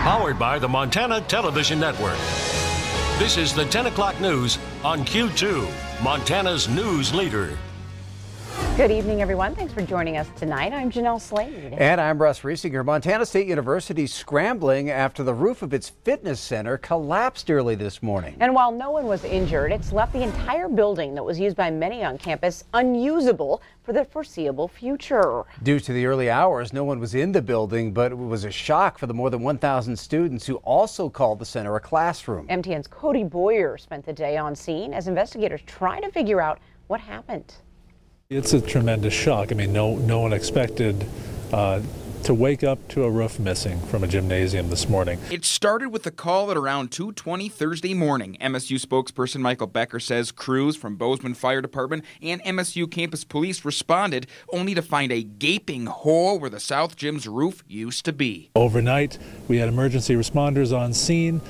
Powered by the Montana Television Network. This is the 10 o'clock news on Q2, Montana's news leader. Good evening, everyone. Thanks for joining us tonight. I'm Jeanelle Slade. And I'm Russ Riesinger. Montana State University scrambling after the roof of its fitness center collapsed early this morning. And while no one was injured, it's left the entire building that was used by many on campus unusable for the foreseeable future. Due to the early hours, no one was in the building, but it was a shock for the more than 1,000 students who also called the center a classroom. MTN's Cody Boyer spent the day on scene as investigators try to figure out what happened. It's a tremendous shock. I mean, no one expected to wake up to a roof missing from a gymnasium this morning. It started with a call at around 2:20 Thursday morning. MSU spokesperson Michael Becker says crews from Bozeman Fire Department and MSU Campus Police responded only to find a gaping hole where the South Gym's roof used to be. Overnight, we had emergency responders on scene,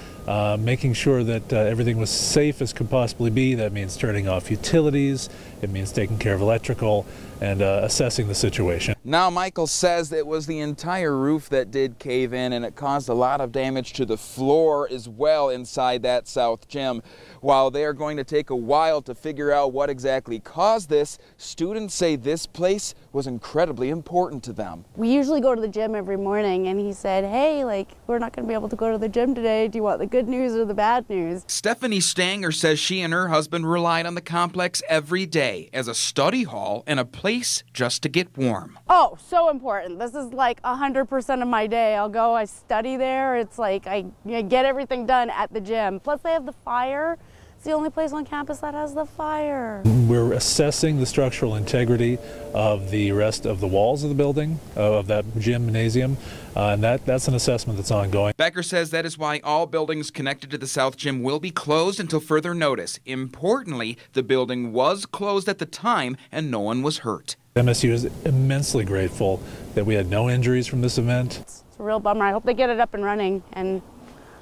making sure that everything was safe as could possibly be. That means turning off utilities, it means taking care of electrical, and assessing the situation. Now Michael says it was the entire roof that did cave in, and it caused a lot of damage to the floor as well inside that South Gym. While they are going to take a while to figure out what exactly caused this, students say this place was incredibly important to them. We usually go to the gym every morning, and he said, hey, we're not going to be able to go to the gym today. Do you want the good news or the bad news? Stephanie Stanger says she and her husband relied on the complex every day as a study hall and a place just to get warm. Oh, so important. This is like 100% of my day. I'll go, I study there. It's like I get everything done at the gym. Plus they have the fire. It's the only place on campus that has the fire. We're assessing the structural integrity of the rest of the walls of the building, of that gymnasium, and that's an assessment that's ongoing. Becker says that is why all buildings connected to the South Gym will be closed until further notice. Importantly, the building was closed at the time and no one was hurt. MSU is immensely grateful that we had no injuries from this event. It's a real bummer. I hope they get it up and running and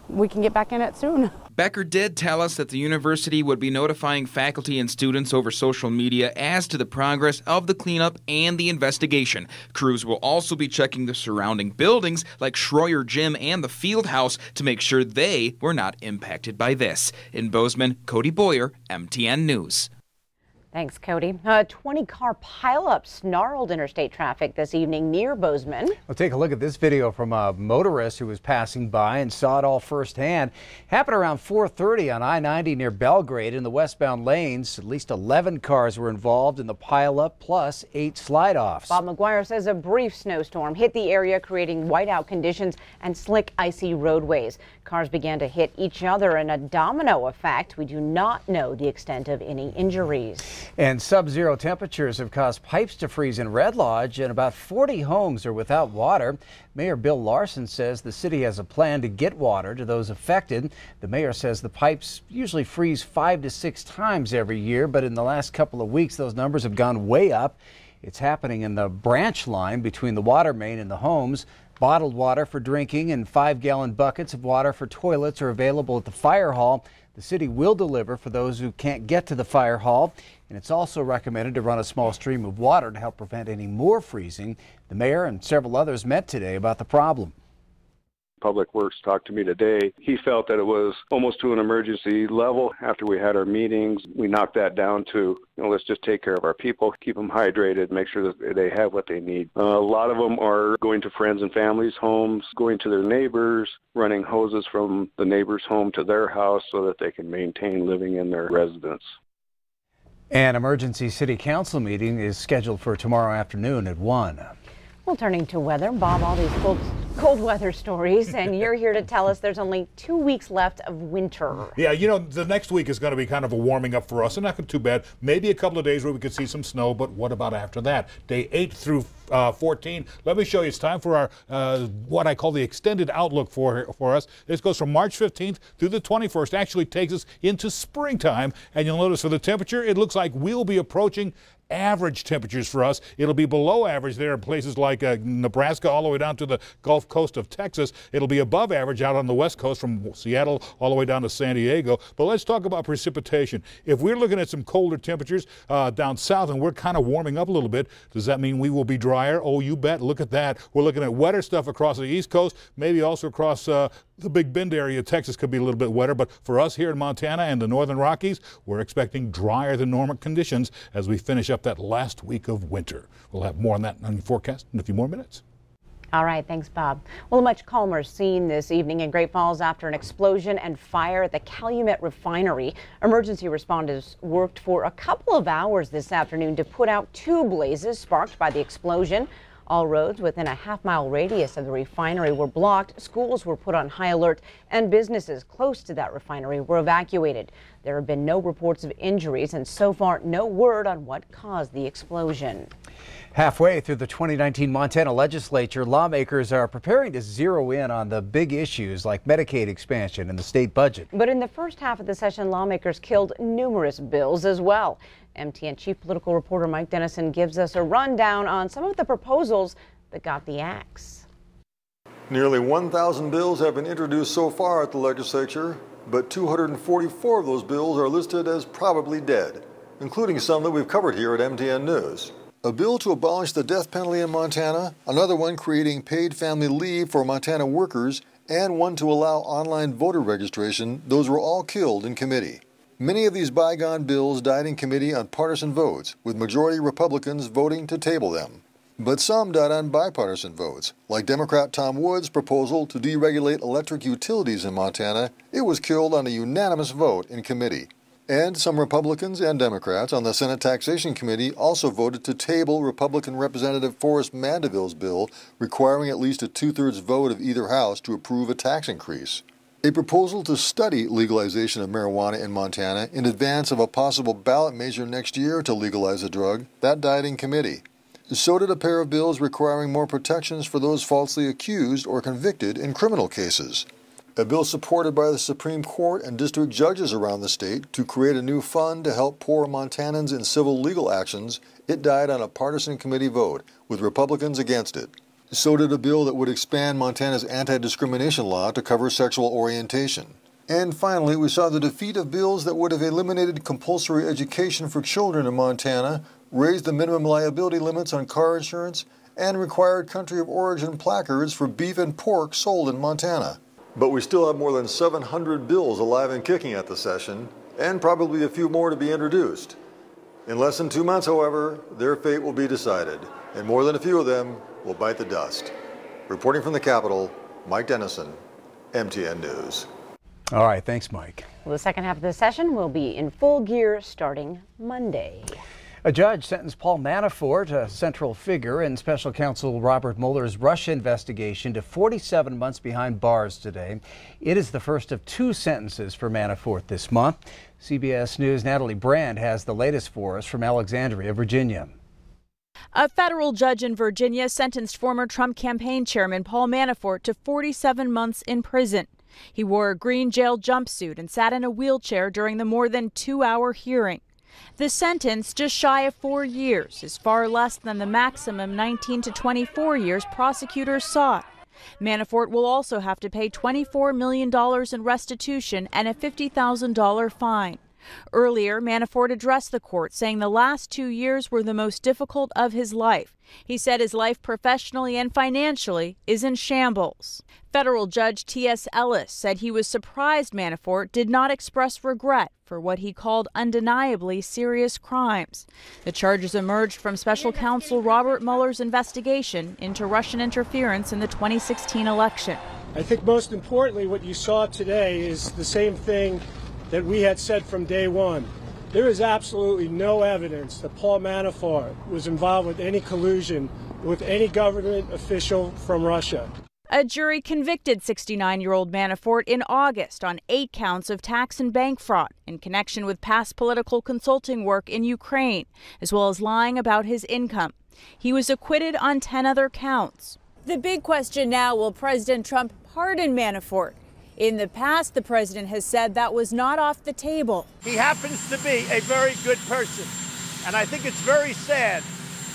we can get back in it soon. Becker did tell us that the university would be notifying faculty and students over social media as to the progress of the cleanup and the investigation. Crews will also be checking the surrounding buildings like Schroyer Gym and the Field House to make sure they were not impacted by this. In Bozeman, Cody Boyer, MTN News. Thanks, Cody. A 20-car pileup snarled interstate traffic this evening near Bozeman. Well, take a look at this video from a motorist who was passing by and saw it all firsthand. Happened around 4:30 on I-90 near Belgrade in the westbound lanes. At least 11 cars were involved in the pileup, plus 8 slide-offs. Bob McGuire says a brief snowstorm hit the area, creating whiteout conditions and slick, icy roadways. Cars began to hit each other in a domino effect. We do not know the extent of any injuries. And sub-zero temperatures have caused pipes to freeze in Red Lodge, and about 40 homes are without water. Mayor Bill Larson says the city has a plan to get water to those affected. The mayor says the pipes usually freeze 5 to 6 times every year, but in the last couple of weeks those numbers have gone way up. It's happening in the branch line between the water main and the homes. Bottled water for drinking and 5-gallon buckets of water for toilets are available at the fire hall. The city will deliver for those who can't get to the fire hall, and it's also recommended to run a small stream of water to help prevent any more freezing. The mayor and several others met today about the problem. Public Works talked to me today. He felt that it was almost to an emergency level. After we had our meetings, we knocked that down to, let's just take care of our people, keep them hydrated, make sure that they have what they need. A lot of them are going to friends and families' homes, going to their neighbors, running hoses from the neighbor's home to their house so that they can maintain living in their residence. An emergency city council meeting is scheduled for tomorrow afternoon at 1. Well, turning to weather, Bob, all these cold weather stories, and you're here to tell us there's only 2 weeks left of winter. Yeah, the next week is going to be kind of a warming up for us, and not too bad. Maybe a couple of days where we could see some snow, but what about after that? Day 8 through 14. Let me show you. It's time for our what I call the extended outlook for us. This goes from March 15th through the 21st. Actually takes us into springtime, and you'll notice for the temperature, it looks like we'll be approaching average temperatures for us. It'll be below average there in places like Nebraska all the way down to the Gulf Coast of Texas. It'll be above average out on the West Coast from Seattle all the way down to San Diego. But let's talk about precipitation. If we're looking at some colder temperatures down south and we're kind of warming up a little bit, does that mean we will be drier? Oh, you bet. Look at that. We're looking at wetter stuff across the East Coast, maybe also across the Big Bend area. Texas could be a little bit wetter, but for us here in Montana and the northern Rockies, we're expecting drier than normal conditions as we finish up that last week of winter. We'll have more on that on the forecast in a few more minutes. All right, thanks, Bob. Well, a much calmer scene this evening in Great Falls after an explosion and fire at the Calumet refinery. Emergency responders worked for a couple of hours this afternoon to put out 2 blazes sparked by the explosion. All roads within a half-mile radius of the refinery were blocked, schools were put on high alert, and businesses close to that refinery were evacuated. There have been no reports of injuries, and so far, no word on what caused the explosion. Halfway through the 2019 Montana legislature, lawmakers are preparing to zero in on the big issues like Medicaid expansion and the state budget. But in the first half of the session, lawmakers killed numerous bills as well. MTN chief political reporter Mike Dennison gives us a rundown on some of the proposals that got the axe. Nearly 1,000 bills have been introduced so far at the legislature, but 244 of those bills are listed as probably dead, including some that we've covered here at MTN News. A bill to abolish the death penalty in Montana, another one creating paid family leave for Montana workers, and one to allow online voter registration. Those were all killed in committee. Many of these bygone bills died in committee on partisan votes, with majority Republicans voting to table them. But some died on bipartisan votes, like Democrat Tom Wood's proposal to deregulate electric utilities in Montana. It was killed on a unanimous vote in committee. And some Republicans and Democrats on the Senate Taxation Committee also voted to table Republican Representative Forrest Mandeville's bill requiring at least a 2/3 vote of either house to approve a tax increase. A proposal to study legalization of marijuana in Montana in advance of a possible ballot measure next year to legalize the drug, that died in committee. So did a pair of bills requiring more protections for those falsely accused or convicted in criminal cases. A bill supported by the Supreme Court and district judges around the state to create a new fund to help poor Montanans in civil legal actions, it died on a partisan committee vote, with Republicans against it. So did a bill that would expand Montana's anti-discrimination law to cover sexual orientation. And finally, we saw the defeat of bills that would have eliminated compulsory education for children in Montana, raised the minimum liability limits on car insurance, and required country of origin placards for beef and pork sold in Montana. But we still have more than 700 bills alive and kicking at the session, and probably a few more to be introduced. In less than 2 months, however, their fate will be decided, and more than a few of them will bite the dust. Reporting from the Capitol, Mike Dennison, MTN News. All right, thanks, Mike. Well, the second half of the session will be in full gear starting Monday. A judge sentenced Paul Manafort, a central figure in special counsel Robert Mueller's Russia investigation, to 47 months behind bars today. It is the first of 2 sentences for Manafort this month. CBS News' Natalie Brand has the latest for us from Alexandria, Virginia. A federal judge in Virginia sentenced former Trump campaign chairman Paul Manafort to 47 months in prison. He wore a green jail jumpsuit and sat in a wheelchair during the more than 2-hour hearing. The sentence, just shy of 4 years, is far less than the maximum 19 to 24 years prosecutors sought. Manafort will also have to pay $24 million in restitution and a $50,000 fine. Earlier, Manafort addressed the court, saying the last 2 years were the most difficult of his life. He said his life professionally and financially is in shambles. Federal Judge T.S. Ellis said he was surprised Manafort did not express regret for what he called undeniably serious crimes. The charges emerged from special counsel Robert Mueller's investigation into Russian interference in the 2016 election. I think most importantly, what you saw today is the same thing that we had said from day one. There is absolutely no evidence that Paul Manafort was involved with any collusion with any government official from Russia. A jury convicted 69-year-old Manafort in August on 8 counts of tax and bank fraud in connection with past political consulting work in Ukraine, as well as lying about his income. He was acquitted on 10 other counts. The big question now, will President Trump pardon Manafort? In the past, the president has said that was not off the table. He happens to be a very good person, And I think it's very sad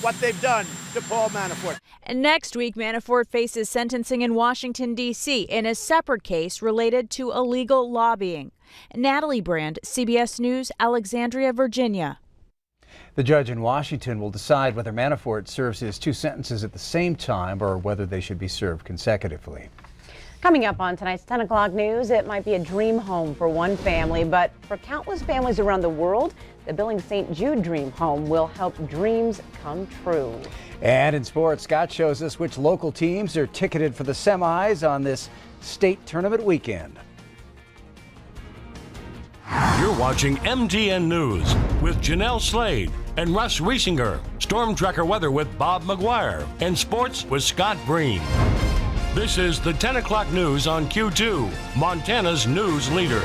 what they've done to Paul Manafort. And next week, Manafort faces sentencing in Washington, D.C. in a separate case related to illegal lobbying. Natalie Brand, CBS News, Alexandria, Virginia. The judge in Washington will decide whether Manafort serves his 2 sentences at the same time or whether they should be served consecutively. Coming up on tonight's 10 o'clock news, it might be a dream home for one family, but for countless families around the world, the Billings St. Jude Dream Home will help dreams come true. And in sports, Scott shows us which local teams are ticketed for the semis on this state tournament weekend. You're watching MTN News with Jeanelle Slade and Russ Riesinger. Storm Tracker weather with Bob McGuire. And sports with Scott Breen. This is the 10 o'clock news on Q2, Montana's news leader.